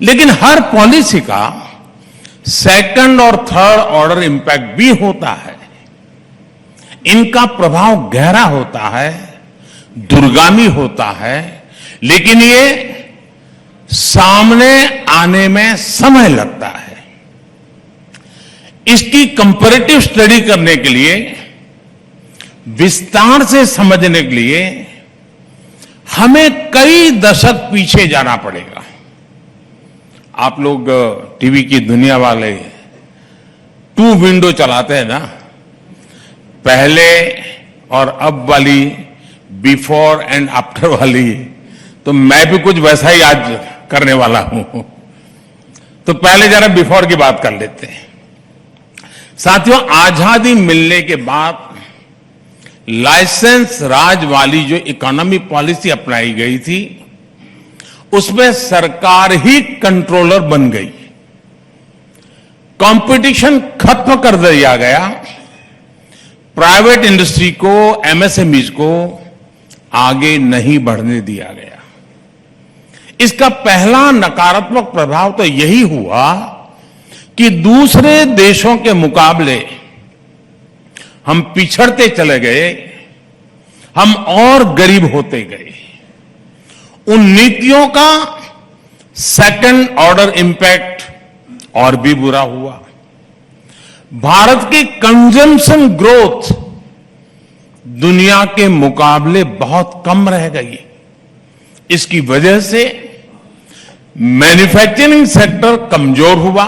लेकिन हर पॉलिसी का सेकंड और थर्ड ऑर्डर इंपैक्ट भी होता है। इनका प्रभाव गहरा होता है, दूरगामी होता है, लेकिन ये सामने आने में समय लगता है। इसकी कंपैरेटिव स्टडी करने के लिए, विस्तार से समझने के लिए हमें कई दशक पीछे जाना पड़ेगा। आप लोग टीवी की दुनिया वाले 2 विंडो चलाते हैं ना, पहले और अब वाली, बिफोर एंड आफ्टर वाली, तो मैं भी कुछ वैसा ही आज करने वाला हूं। तो पहले जरा बिफोर की बात कर लेते हैं। साथियों, आजादी मिलने के बाद लाइसेंस राज वाली जो इकोनॉमी पॉलिसी अपनाई गई थी, उसमें सरकार ही कंट्रोलर बन गई। कंपटीशन खत्म कर दिया गया। प्राइवेट इंडस्ट्री को, एमएसएमईज को आगे नहीं बढ़ने दिया गया। इसका पहला नकारात्मक प्रभाव तो यही हुआ कि दूसरे देशों के मुकाबले हम पिछड़ते चले गए, हम और गरीब होते गए। उन नीतियों का सेकंड ऑर्डर इंपैक्ट और भी बुरा हुआ। भारत की कंजम्पशन ग्रोथ दुनिया के मुकाबले बहुत कम रह गई। इसकी वजह से मैन्युफैक्चरिंग सेक्टर कमजोर हुआ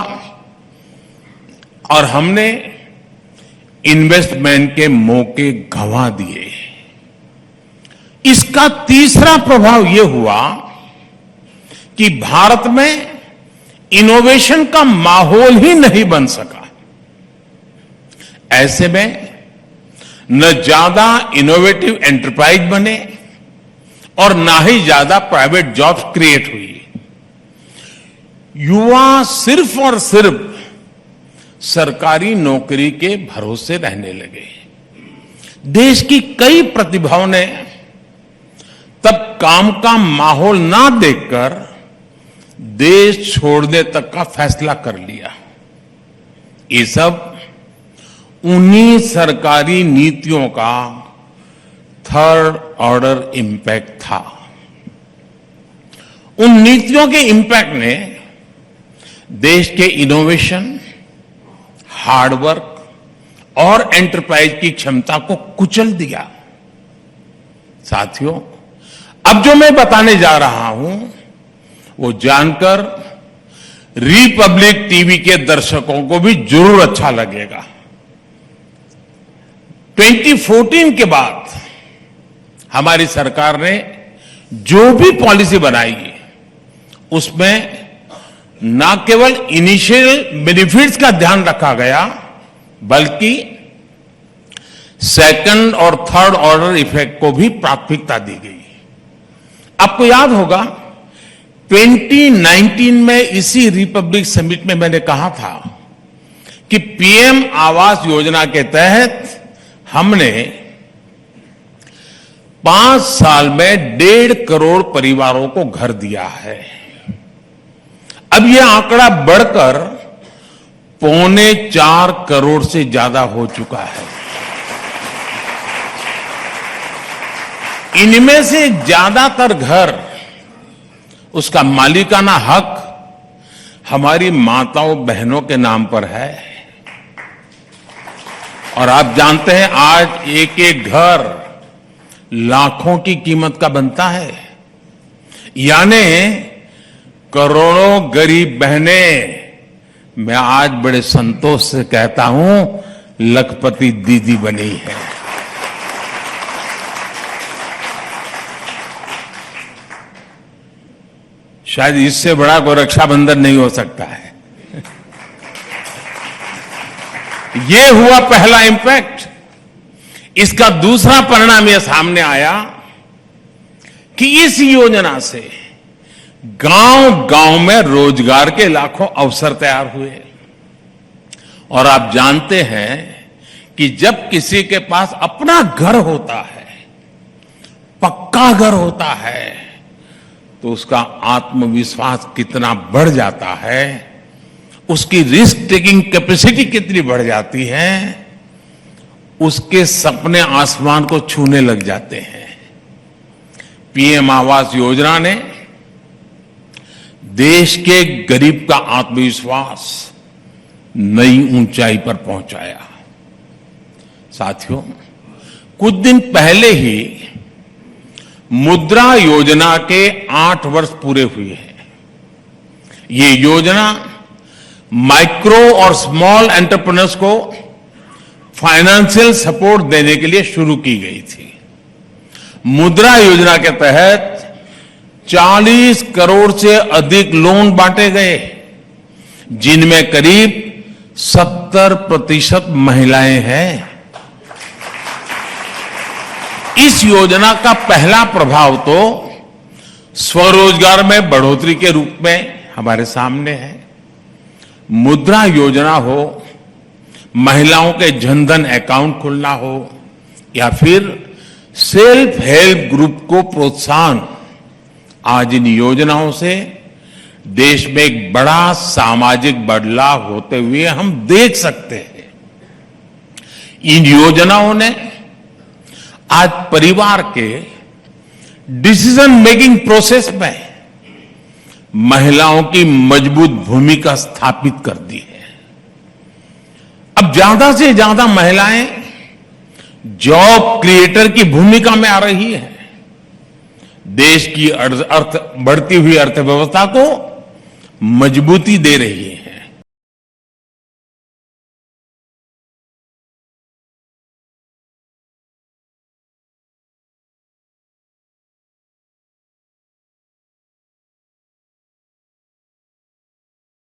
और हमने इन्वेस्टमेंट के मौके गंवा दिए। इसका तीसरा प्रभाव यह हुआ कि भारत में इनोवेशन का माहौल ही नहीं बन सका। ऐसे में न ज्यादा इनोवेटिव एंटरप्राइज बने और ना ही ज्यादा प्राइवेट जॉब्स क्रिएट हुई। युवा सिर्फ और सिर्फ सरकारी नौकरी के भरोसे रहने लगे। देश की कई प्रतिभाओं ने तब काम का माहौल ना देखकर देश छोड़ने तक का फैसला कर लिया। ये सब उन्हीं सरकारी नीतियों का थर्ड ऑर्डर इंपैक्ट था। उन नीतियों के इंपैक्ट ने देश के इनोवेशन, हार्डवर्क और एंटरप्राइज की क्षमता को कुचल दिया। साथियों, अब जो मैं बताने जा रहा हूं वो जानकर रिपब्लिक टीवी के दर्शकों को भी जरूर अच्छा लगेगा। 2014 के बाद हमारी सरकार ने जो भी पॉलिसी बनाई उसमें न केवल इनिशियल बेनिफिट्स का ध्यान रखा गया, बल्कि सेकंड और थर्ड ऑर्डर इफेक्ट को भी प्राथमिकता दी गई। आपको याद होगा 2019 में इसी रिपब्लिक समिट में मैंने कहा था कि पीएम आवास योजना के तहत हमने 5 साल में 1.5 करोड़ परिवारों को घर दिया है। अब यह आंकड़ा बढ़कर 3.25 करोड़ से ज्यादा हो चुका है। इनमें से ज्यादातर घर, उसका मालिकाना हक हमारी माताओं बहनों के नाम पर है। और आप जानते हैं आज एक एक घर लाखों की कीमत का बनता है। यानी करोड़ों गरीब बहनें, मैं आज बड़े संतोष से कहता हूं, लखपति दीदी बनी है। शायद इससे बड़ा कोई रक्षाबंधन नहीं हो सकता है। ये हुआ पहला इंपैक्ट। इसका दूसरा परिणाम यह सामने आया कि इस योजना से गांव-गांव में रोजगार के लाखों अवसर तैयार हुए। और आप जानते हैं कि जब किसी के पास अपना घर होता है, पक्का घर होता है, तो उसका आत्मविश्वास कितना बढ़ जाता है, उसकी रिस्क टेकिंग कैपेसिटी कितनी बढ़ जाती है, उसके सपने आसमान को छूने लग जाते हैं। पीएम आवास योजना ने देश के गरीब का आत्मविश्वास नई ऊंचाई पर पहुंचाया। साथियों, कुछ दिन पहले ही मुद्रा योजना के 8 वर्ष पूरे हुए हैं। ये योजना माइक्रो और स्मॉल एंटरप्रेन्योर्स को फाइनेंशियल सपोर्ट देने के लिए शुरू की गई थी। मुद्रा योजना के तहत 40 करोड़ से अधिक लोन बांटे गए, जिनमें करीब 70% महिलाएं हैं। इस योजना का पहला प्रभाव तो स्वरोजगार में बढ़ोतरी के रूप में हमारे सामने है। मुद्रा योजना हो, महिलाओं के जनधन अकाउंट खुलना हो, या फिर सेल्फ हेल्प ग्रुप को प्रोत्साहन, आज इन योजनाओं से देश में एक बड़ा सामाजिक बदलाव होते हुए हम देख सकते हैं। इन योजनाओं ने आज परिवार के डिसीजन मेकिंग प्रोसेस में महिलाओं की मजबूत भूमिका स्थापित कर दी है। अब ज्यादा से ज्यादा महिलाएं जॉब क्रिएटर की भूमिका में आ रही है, देश की बढ़ती हुई अर्थव्यवस्था को मजबूती दे रही है।